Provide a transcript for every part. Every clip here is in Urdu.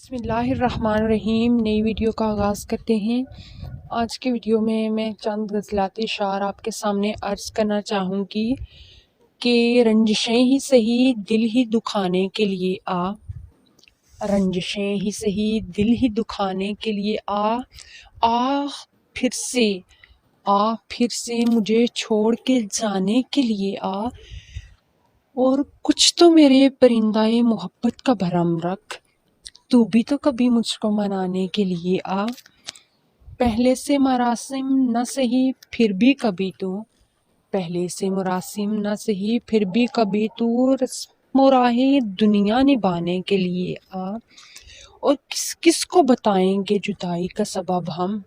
بسم اللہ الرحمن الرحیم۔ نئی ویڈیو کا آغاز کرتے ہیں۔ آج کے ویڈیو میں چند غزلاتی اشعار آپ کے سامنے عرض کرنا چاہوں گی کہ رنجشیں ہی سہی دل ہی دکھانے کے لیے آ، رنجشیں ہی سہی دل ہی دکھانے کے لیے آ پھر سے مجھے چھوڑ کے جانے کے لیے آ، اور کچھ تو میرے پرندۂ محبت کا بھرم رکھ، تو بھی تو کبھی مجھ کو منانے کے لیے آ۔ پہلے سے مراسم نہ سہی پھر بھی کبھی تو، پہلے سے مراسم نہ سہی پھر بھی کبھی تو، رسم و راہیں دنیا نبھانے کے لیے آ۔ اور کس کس کو بتائیں گے جدائی کا سبب ہم،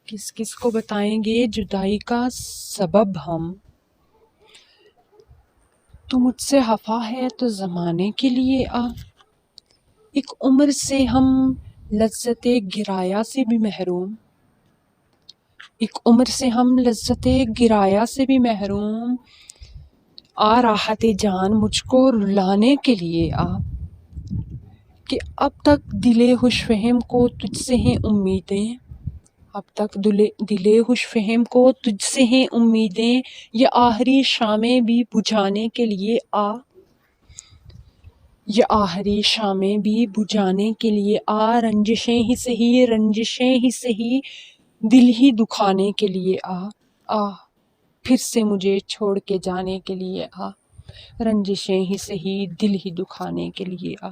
کس کس کو بتائیں گے جدائی کا سبب ہم۔ تو مجھ سے خفا ہے تو زمانے کے لیے آ، ایک عمر سے ہم لذت گرایہ سے بھی محروم، ایک عمر سے ہم لذت گرایہ سے بھی محروم، آ راحت جان مجھ کو رلانے کے لیے آ۔ کہ اب تک دل خوش فہم کو تجھ سے ہیں امیدیں، اب تک دل خوش فہم کو تجھ سے ہیں امیدیں، یہ آخری شامیں بھی بجھانے کے لیے آ، یہ آخری شامیں بھی بجھانے کے لیے آ۔ رنجشیں ہی سہی دل ہی دکھانے کے لیے آ، پھر سے مجھے چھوڑ کے جانے کے لیے آ، رنجشیں ہی سہی دل ہی دکھانے کے لیے آ۔